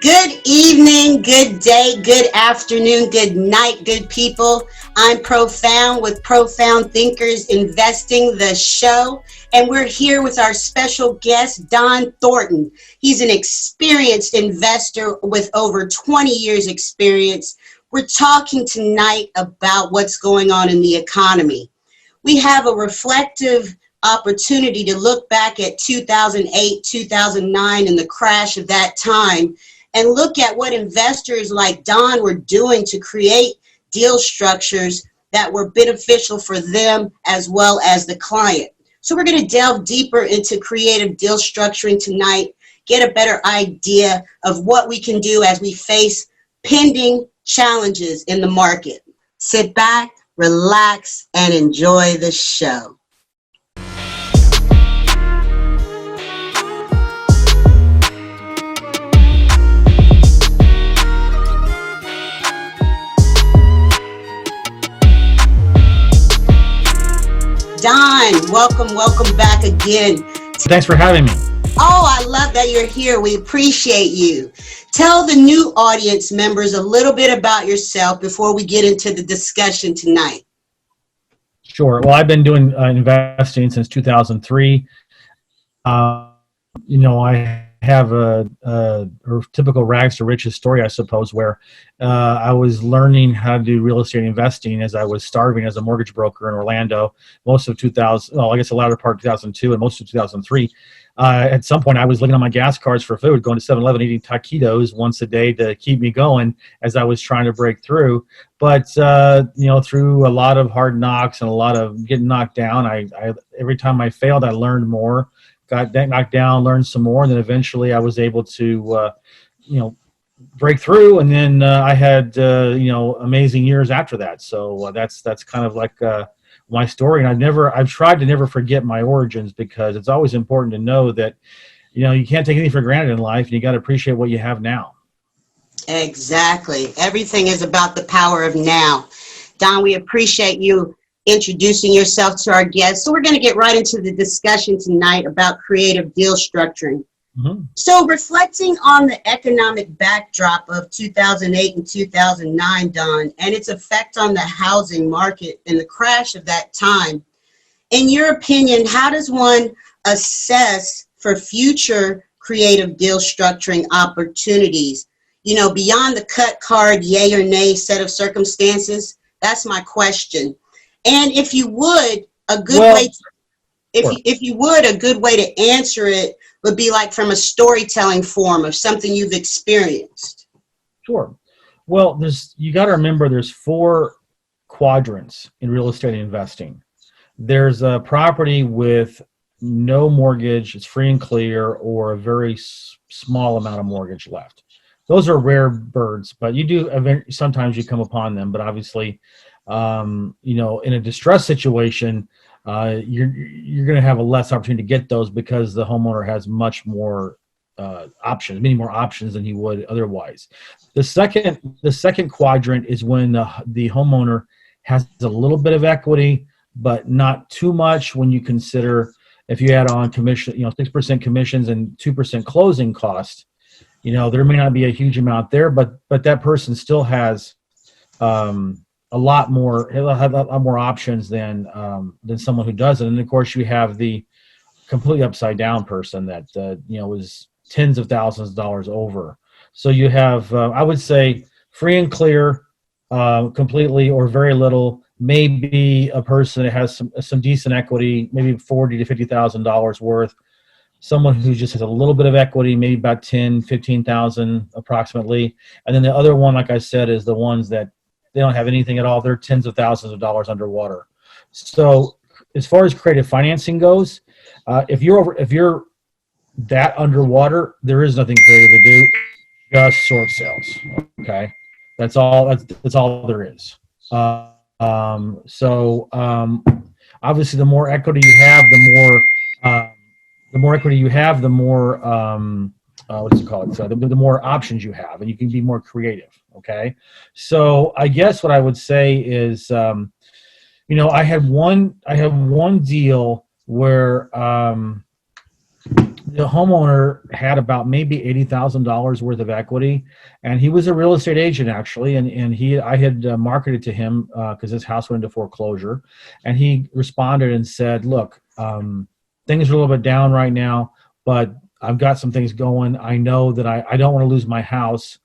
Good evening, good day, good afternoon, good night, good people. I'm Profound with Profound Thinkers Investing, the show, and we're here with our special guest, Dohn Thornton. He's an experienced investor with over 20 years experience. We're talking tonight about what's going on in the economy. We have a reflective opportunity to look back at 2008, 2009 and the crash of that time and look at what investors like Dohn were doing to create deal structures that were beneficial for them as well as the client. So we're going to delve deeper into creative deal structuring tonight, get a better idea of what we can do as we face pending challenges in the market. Sit back, relax, and enjoy the show. Dohn, welcome back again. Thanks for having me. Oh, I love that you're here. We appreciate you. Tell the new audience members a little bit about yourself before we get into the discussion tonight. Sure. Well, I've been doing investing since 2003. I have a typical rags to riches story, I suppose, where I was learning how to do real estate investing as I was starving as a mortgage broker in Orlando. Most of the latter part of 2002 and most of 2003. At some point, I was looking on my gas cards for food, going to 7-Eleven, eating taquitos once a day to keep me going as I was trying to break through. But through a lot of hard knocks and a lot of getting knocked down, I every time I failed, I learned more. Got knocked down, learned some more, and then eventually I was able to, break through. And then I had, amazing years after that. So that's kind of like my story. And I've tried to never forget my origins, because it's always important to know that, you can't take anything for granted in life, and you got to appreciate what you have now. Exactly. Everything is about the power of now. Dohn, we appreciate you introducing yourself to our guests. So we're going to get right into the discussion tonight about creative deal structuring. Mm-hmm. So reflecting on the economic backdrop of 2008 and 2009, Dohn, and its effect on the housing market and the crash of that time, in your opinion, how does one assess for future creative deal structuring opportunities? Beyond the cut card, yay or nay set of circumstances? That's my question. And if you would, a good way to answer it would be like from a storytelling form of something you've experienced. Sure. Well, you got to remember there's 4 quadrants in real estate investing. There's a property with no mortgage, it's free and clear, or a very small amount of mortgage left. Those are rare birds, but sometimes you come upon them. But obviously, in a distress situation, you're going to have a less opportunity to get those, because the homeowner has much more many more options than he would otherwise. The second quadrant is when the homeowner has a little bit of equity, but not too much. When you consider, if you add on commission, 6% commissions and 2% closing cost, there may not be a huge amount there, but that person still has a lot more options than someone who doesn't. And of course, you have the completely upside down person that is tens of thousands of dollars over. So you have, I would say, free and clear, completely or very little. Maybe a person that has some decent equity, maybe $40,000 to $50,000 worth. Someone who just has a little bit of equity, maybe about $10,000, $15,000 approximately. And then the other one, like I said, is the ones that they don't have anything at all. They're tens of thousands of dollars underwater. So as far as creative financing goes, if you're that underwater, there is nothing creative to do. Just short sales. Okay, that's all there is. Obviously, the more equity you have, the more options you have, and you can be more creative. Okay, so I guess what I would say is, I had one deal where the homeowner had about maybe $80,000 worth of equity, and he was a real estate agent actually. And I had marketed to him because his house went into foreclosure, and he responded and said, "Look, things are a little bit down right now, but I've got some things going. I know that I don't want to lose my house.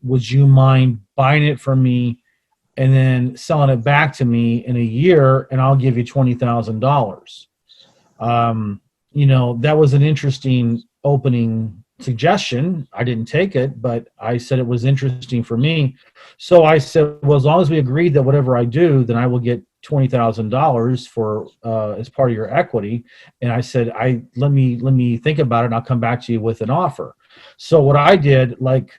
Would you mind buying it from me and then selling it back to me in a year, and I'll give you $20,000." That was an interesting opening suggestion. I didn't take it, but I said it was interesting for me. So I said, well, as long as we agreed that whatever I do, then I will get $20,000 for as part of your equity. And I said, let me think about it, and I'll come back to you with an offer. So what I did, look,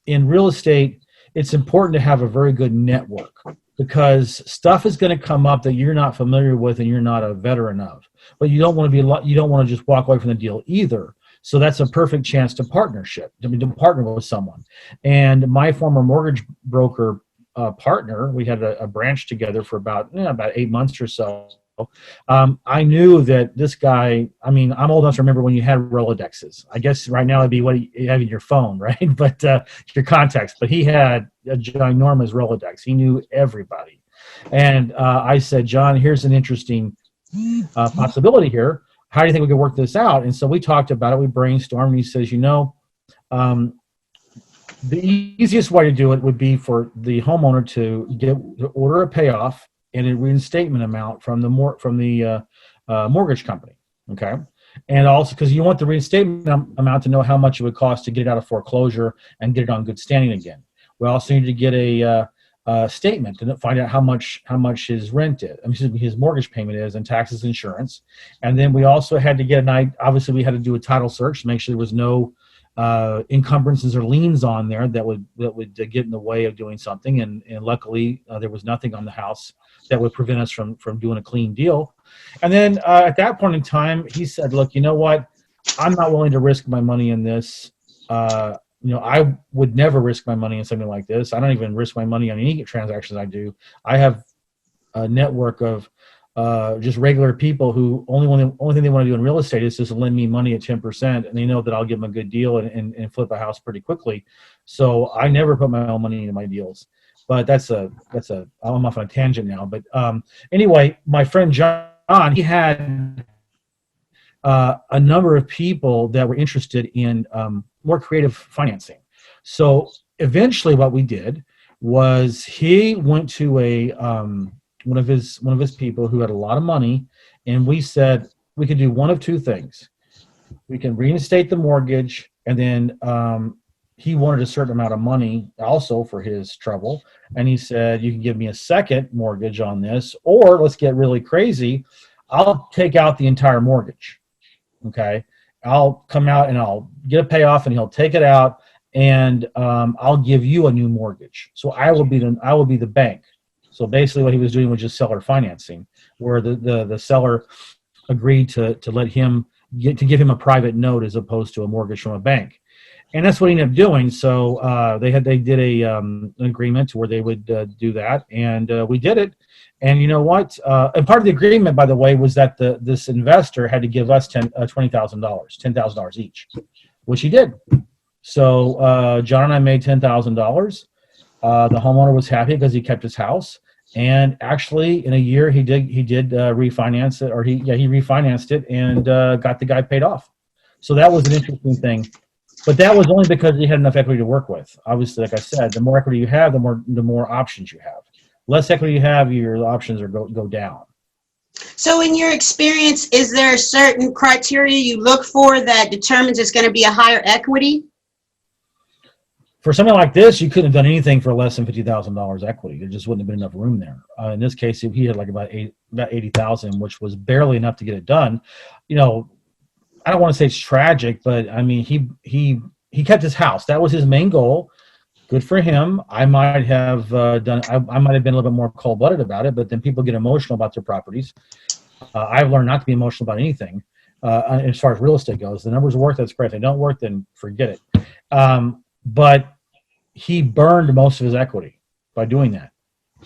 in real estate, it's important to have a very good network, because stuff is going to come up that you're not familiar with and you're not a veteran of. But you don't want to just walk away from the deal either. So that's a perfect chance to partner with someone. And my former mortgage broker partner, we had a branch together for about 8 months or so. I knew that this guy, I'm old enough to remember when you had Rolodexes. I guess right now it'd be what you have in your phone, right? But your contacts. But he had a ginormous Rolodex. He knew everybody. And I said, John, here's an interesting possibility here. How do you think we could work this out? And so we talked about it. We brainstormed. And he says, the easiest way to do it would be for the homeowner to order a payoff and a reinstatement amount from the mortgage company. Okay. And also because you want the reinstatement amount to know how much it would cost to get it out of foreclosure and get it on good standing again. We also need to get a statement to find out how much his rent is, his mortgage payment is, and taxes, insurance. And then we also had to get obviously we had to do a title search to make sure there was no encumbrances or liens on there that would get in the way of doing something. And luckily there was nothing on the house that would prevent us from doing a clean deal. And then at that point in time, he said, look, you know what? I'm not willing to risk my money in this. I would never risk my money in something like this. I don't even risk my money on any transactions I do. I have a network of just regular people who only thing they want to do in real estate is just lend me money at 10%, and they know that I'll give them a good deal and flip a house pretty quickly. So I never put my own money into my deals. But I'm off on a tangent now. But anyway, my friend John, he had a number of people that were interested in more creative financing. So eventually what we did was he went to one of his people who had a lot of money, and we said we could do one of two things. We can reinstate the mortgage, and then he wanted a certain amount of money also for his trouble. And he said, you can give me a second mortgage on this, or let's get really crazy, I'll take out the entire mortgage. Okay. I'll come out and I'll get a payoff, and he'll take it out, and I'll give you a new mortgage. So I will be the bank. So basically what he was doing was just seller financing, where the seller agreed to let him give him a private note as opposed to a mortgage from a bank. And that's what he ended up doing. So they did an agreement where they would do that, and we did it. And you know what? And part of the agreement, by the way, was that this investor had to give us $10,000 each, which he did. So John and I made $10,000. The homeowner was happy because he kept his house, and actually in a year he did refinance it, or he refinanced it and got the guy paid off. So that was an interesting thing. But that was only because he had enough equity to work with. Obviously, like I said, the more equity you have, the more options you have. Less equity you have, your options go down. So in your experience, is there a certain criteria you look for that determines it's going to be a higher equity? For something like this, you couldn't have done anything for less than $50,000 equity. There just wouldn't have been enough room there. In this case, he had like about $80,000, which was barely enough to get it done. I don't want to say it's tragic, but I mean, he kept his house. That was his main goal. Good for him. I might have I might have been a little bit more cold-blooded about it, but then people get emotional about their properties. I've learned not to be emotional about anything as far as real estate goes. The numbers work, that's great. If they don't work, then forget it. But he burned most of his equity by doing that.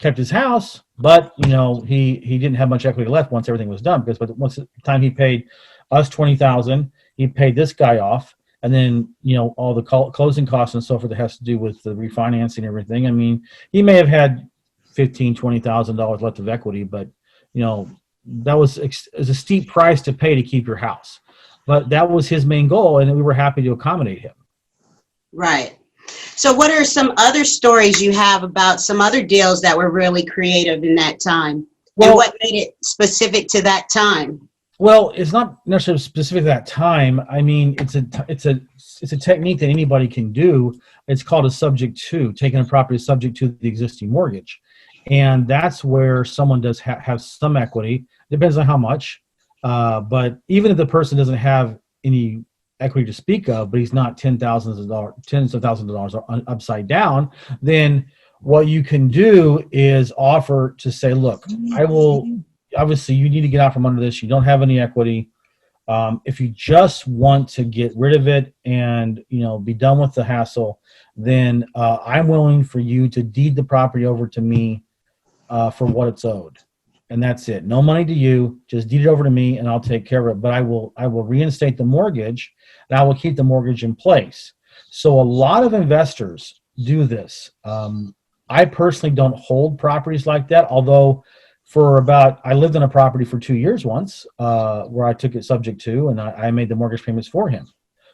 Kept his house, but he didn't have much equity left once everything was done, because once the time he paid us 20,000. He paid this guy off, and then all the closing costs and so forth that has to do with the refinancing and everything. I mean, he may have had $15,000-$20,000 left of equity, but that was a steep price to pay to keep your house. But that was his main goal, and we were happy to accommodate him. Right. So what are some other stories you have about some other deals that were really creative in that time? Well, and what made it specific to that time? Well, it's not necessarily specific to that time. I mean, it's a technique that anybody can do. It's called a subject to, taking a property subject to the existing mortgage. And that's where someone does have some equity. Depends on how much. But even if the person doesn't have any equity to speak of, but he's not tens of thousands of dollars upside down, then what you can do is offer to say, look, I will, obviously you need to get out from under this. You don't have any equity. If you just want to get rid of it and be done with the hassle, then I'm willing for you to deed the property over to me for what it's owed. And that's it. No money to you. Just deed it over to me, and I'll take care of it. But I will reinstate the mortgage, and I will keep the mortgage in place. So a lot of investors do this. I personally don't hold properties like that. Although, I lived on a property for 2 years once, where I took it subject to, and I made the mortgage payments for him.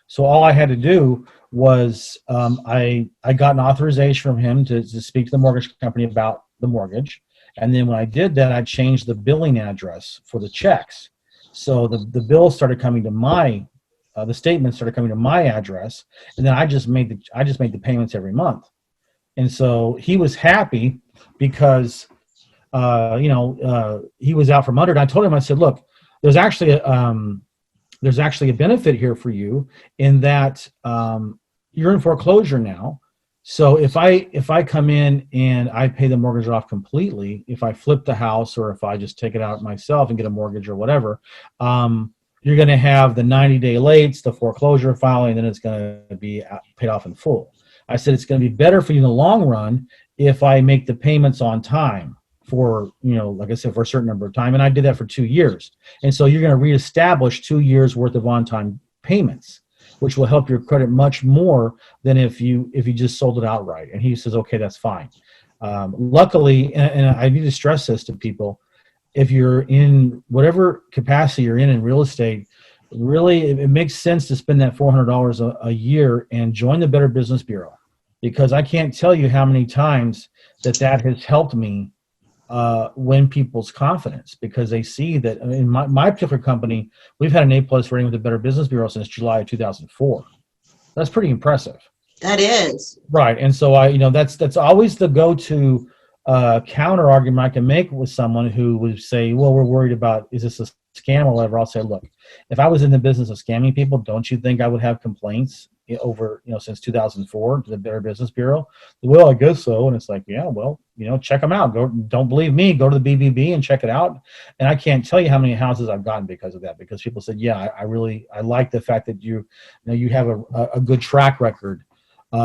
So all I had to do was I got an authorization from him to speak to the mortgage company about the mortgage. And then when I did that, I changed the billing address for the checks. So the bill started coming to the statements started coming to my address, and then I just made the payments every month. And so he was happy because he was out from under it. I told him, I said, look, there's actually a benefit here for you in that you're in foreclosure now. So if I come in and I pay the mortgage off completely, if I flip the house or if I just take it out myself and get a mortgage or whatever, you're going to have the 90-day lates, the foreclosure filing, and then it's going to be paid off in full. I said it's going to be better for you in the long run if I make the payments on time for, like I said, for a certain number of time. And I did that for 2 years. And so you're going to reestablish 2 years worth of on-time payments, which will help your credit much more than if you just sold it outright. And he says, okay, that's fine. Luckily, and I need to stress this to people, if you're in whatever capacity you're in real estate, really it makes sense to spend that $400 a year and join the Better Business Bureau, because I can't tell you how many times that has helped me win people's confidence, because they see that in my particular company, we've had an A+ rating with the Better Business Bureau since July of 2004. That's pretty impressive. That is. Right. And so that's always the go-to counter argument I can make with someone who would say, well, we're worried about, is this a scam or whatever? I'll say, look, if I was in the business of scamming people, don't you think I would have complaints over, since 2004 to the Better Business Bureau? Well, I guess so. And it's like, yeah, well, check them out. Don't believe me, go to the BBB and check it out. And I can't tell you how many houses I've gotten because of that, because people said, yeah, I like the fact that you have a good track record.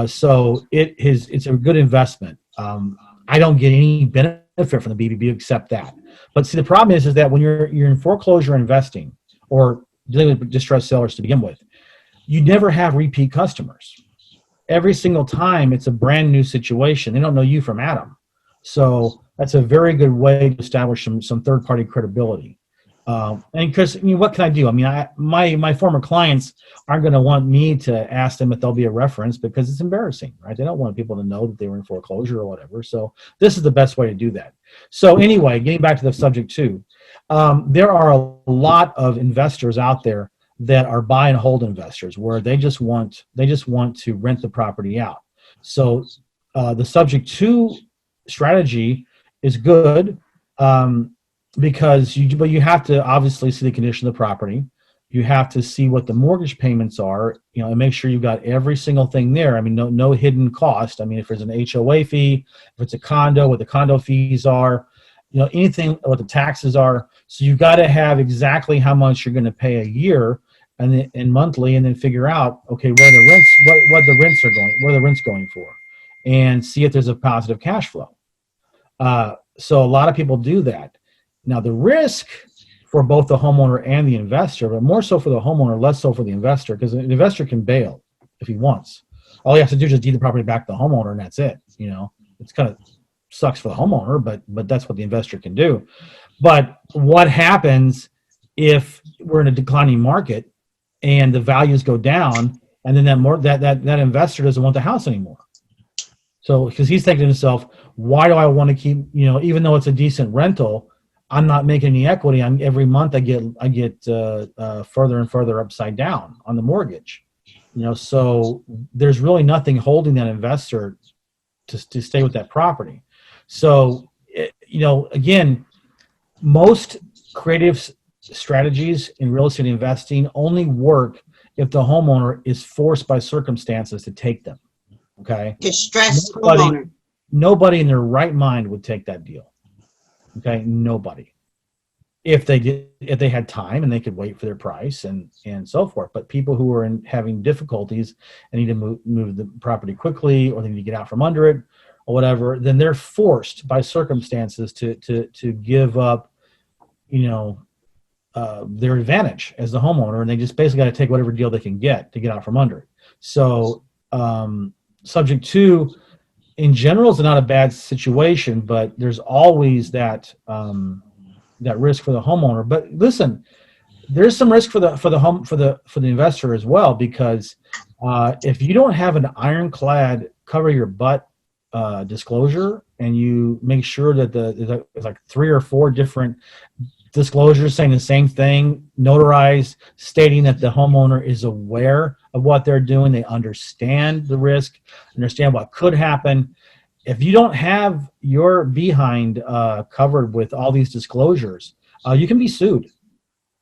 So it's a good investment. I don't get any benefit from the BBB except that. But see, the problem is that when you're in foreclosure investing or dealing with distressed sellers to begin with, you never have repeat customers. Every single time it's a brand new situation. They don't know you from Adam. So that's a very good way to establish some third-party credibility. And because, what can I do? I mean, my former clients aren't going to want me to ask them if there'll be a reference, because it's embarrassing, right? They don't want people to know that they were in foreclosure or whatever. So this is the best way to do that. So anyway, getting back to the subject too, there are a lot of investors out there that are buy and hold investors, where they just want to rent the property out. So the subject to strategy is good. Because you have to obviously see the condition of the property. You have to see what the mortgage payments are, and make sure you've got every single thing there. I mean, no hidden cost. I mean, if there's an HOA fee, if it's a condo, what the condo fees are, anything, what the taxes are. So you've got to have exactly how much you're going to pay a year and monthly, and then figure out, okay, where the rent's going for, and see if there's a positive cash flow. So a lot of people do that. Now, the risk for both the homeowner and the investor, but more so for the homeowner, less so for the investor, because the investor can bail if he wants. All he has to do is just deed the property back to the homeowner, and that's it. It's kind of sucks for the homeowner, but that's what the investor can do. But what happens if we're in a declining market and the values go down, and then that investor doesn't want the house anymore? So because he's thinking to himself, why do I want to keep, even though it's a decent rental, I'm not making any equity. Every month I get further and further upside down on the mortgage. So there's really nothing holding that investor to stay with that property. So, again, most creative strategies in real estate investing only work if the homeowner is forced by circumstances to take them. Okay. Distressed homeowner. Nobody in their right mind would take that deal. Okay. Nobody. If they had time and they could wait for their price and so forth. But people who are having difficulties and need to move the property quickly, or they need to get out from under it or whatever, then they're forced by circumstances to give up, their advantage as the homeowner, and they just basically got to take whatever deal they can get to get out from under it. So subject to, in general, is not a bad situation, but there's always that risk for the homeowner. But listen, there's some risk for the investor as well, because if you don't have an ironclad cover your butt disclosure, and you make sure that there's like 3 or 4 different disclosures saying the same thing, notarized, stating that the homeowner is aware of what they're doing, they understand the risk, understand what could happen. If you don't have your behind covered with all these disclosures, you can be sued.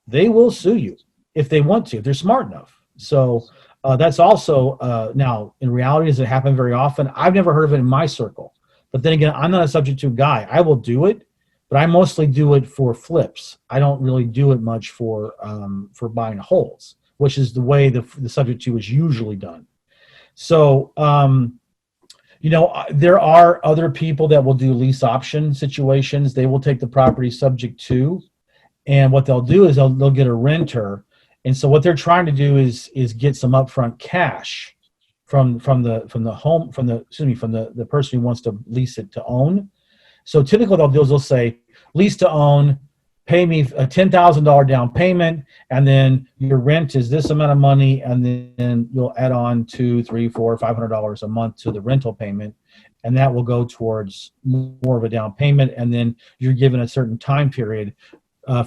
They will sue you if they want to, if they're smart enough. So that's also, now, in reality, does it happen very often? I've never heard of it in my circle. But then again, I'm not a subject to guy. I will do it, but I mostly do it for flips. I don't really do it much for buying holes, which is the way the subject to is usually done. So, there are other people that will do lease option situations. They will take the property subject to, and what they'll do is they'll get a renter. And so what they're trying to do is get some upfront cash from the person who wants to lease it to own. So typically what they'll do is they'll say, lease to own, pay me a $10,000 down payment, and then your rent is this amount of money, and then you'll add on $200, $300, $400, $500 a month to the rental payment, and that will go towards more of a down payment. And then you're given a certain time period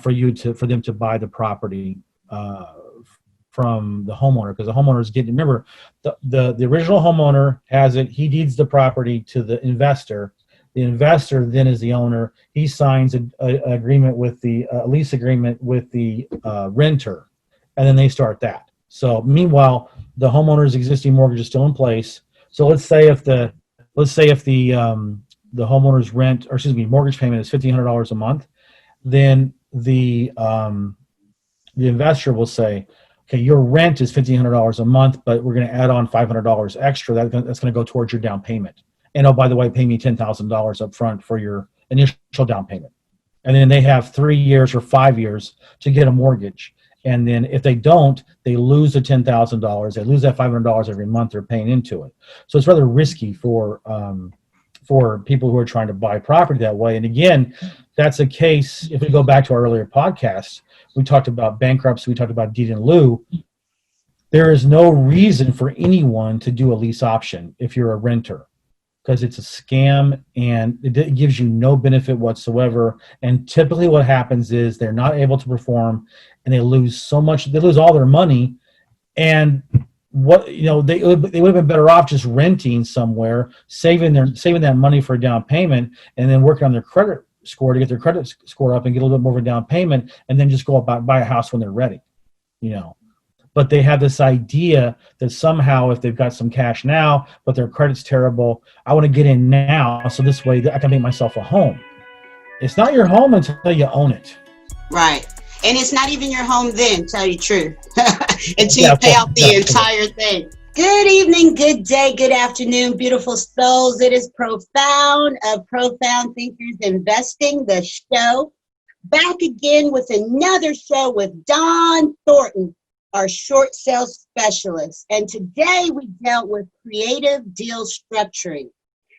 for them to buy the property from the homeowner, because the homeowner is getting, remember, the original homeowner has it, he deeds the property to the investor. The investor then is the owner. He signs a agreement with the lease agreement with the renter, and then they start that. So meanwhile, the homeowner's existing mortgage is still in place. So let's say if the homeowner's mortgage payment is $1,500 a month, then the investor will say, okay, your rent is $1,500 a month, but we're going to add on $500 extra. That's going to go towards your down payment. And oh, by the way, pay me $10,000 up front for your initial down payment. And then they have 3 years or 5 years to get a mortgage. And then if they don't, they lose the $10,000. They lose that $500 every month they're paying into it. So it's rather risky for people who are trying to buy property that way. And again, that's a case, if we go back to our earlier podcasts, we talked about bankruptcy, we talked about deed in lieu. There is no reason for anyone to do a lease option if you're a renter, because it's a scam and it gives you no benefit whatsoever. And typically what happens is they're not able to perform, and they lose so much, they lose all their money. And they would have been better off just renting somewhere, saving that money for a down payment, and then working on their credit score to get their credit score up and get a little bit more of a down payment, and then just go about buy a house when they're ready, But they have this idea that somehow if they've got some cash now, but their credit's terrible, I want to get in now so this way I can make myself a home. It's not your home until you own it. Right. And it's not even your home then, tell you the truth, until you pay off the entire thing. Good evening, good day, good afternoon, beautiful souls. It is Profound of Profound Thinkers Investing, the show. Back again with another show with Dohn Thornton, our short sale specialist. And today we dealt with creative deal structuring.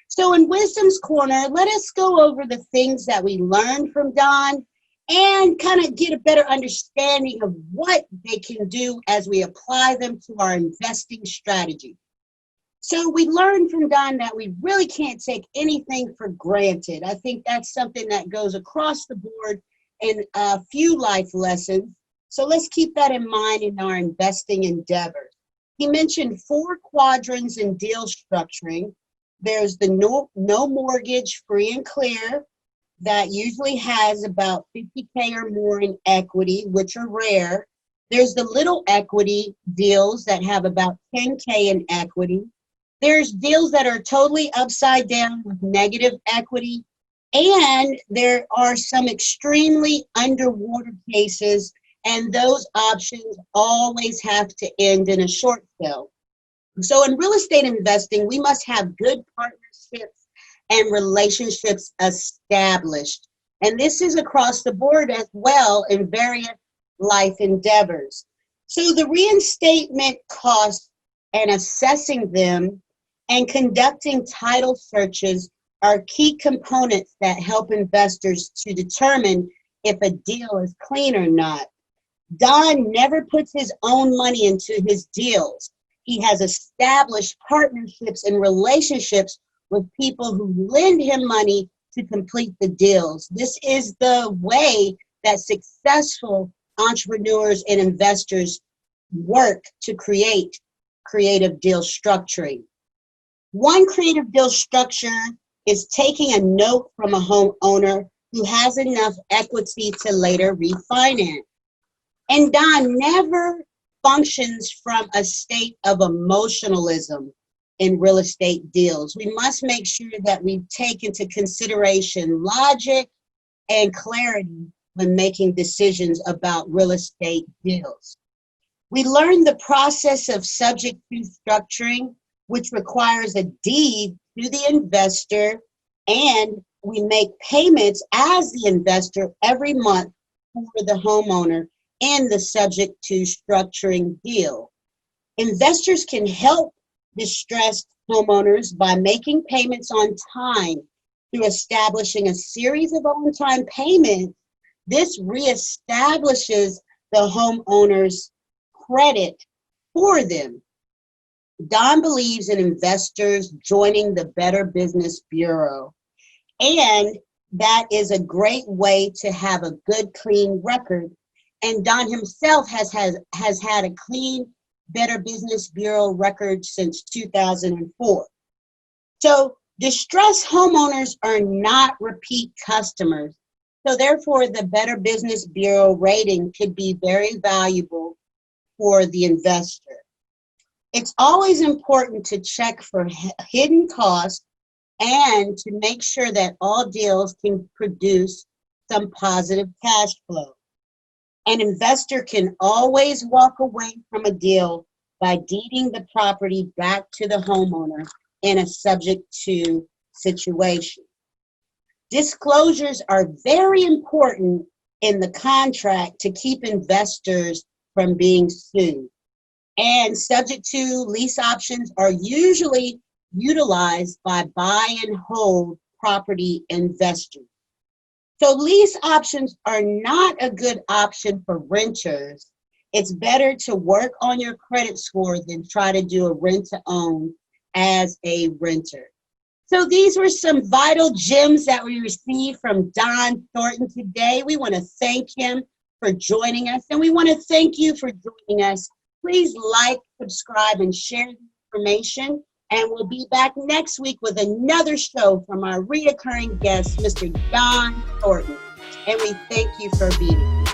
So in Wisdom's Corner, let us go over the things that we learned from Dohn and kind of get a better understanding of what they can do as we apply them to our investing strategy. So we learned from Dohn that we really can't take anything for granted. I think that's something that goes across the board in a few life lessons. So let's keep that in mind in our investing endeavors. He mentioned 4 quadrants in deal structuring. There's the no mortgage, free and clear, that usually has about 50K or more in equity, which are rare. There's the little equity deals that have about 10K in equity. There's deals that are totally upside down with negative equity. And there are some extremely underwater cases, and those options always have to end in a short sale. So in real estate investing, we must have good partnerships and relationships established. And this is across the board as well in various life endeavors. So the reinstatement costs and assessing them and conducting title searches are key components that help investors to determine if a deal is clean or not. Dohn never puts his own money into his deals. He has established partnerships and relationships with people who lend him money to complete the deals. This is the way that successful entrepreneurs and investors work to create creative deal structuring. One creative deal structure is taking a note from a homeowner who has enough equity to later refinance. And Dohn never functions from a state of emotionalism in real estate deals. We must make sure that we take into consideration logic and clarity when making decisions about real estate deals. We learned the process of subject to structuring, which requires a deed to the investor, and we make payments as the investor every month for the homeowner in the subject to structuring deal. Investors can help distressed homeowners by making payments on time through establishing a series of on-time payments. This reestablishes the homeowner's credit for them. Dohn believes in investors joining the Better Business Bureau, and that is a great way to have a good, clean record. And Dohn himself has had a clean Better Business Bureau record since 2004. So distressed homeowners are not repeat customers. So therefore, the Better Business Bureau rating could be very valuable for the investor. It's always important to check for hidden costs and to make sure that all deals can produce some positive cash flow. An investor can always walk away from a deal by deeding the property back to the homeowner in a subject to situation. Disclosures are very important in the contract to keep investors from being sued. And subject to lease options are usually utilized by buy and hold property investors. So lease options are not a good option for renters. It's better to work on your credit score than try to do a rent to own as a renter. So these were some vital gems that we received from Dohn Thornton today. We want to thank him for joining us, and we want to thank you for joining us. Please like, subscribe, and share the information. And we'll be back next week with another show from our reoccurring guest, Mr. Dohn Thornton. And we thank you for being here.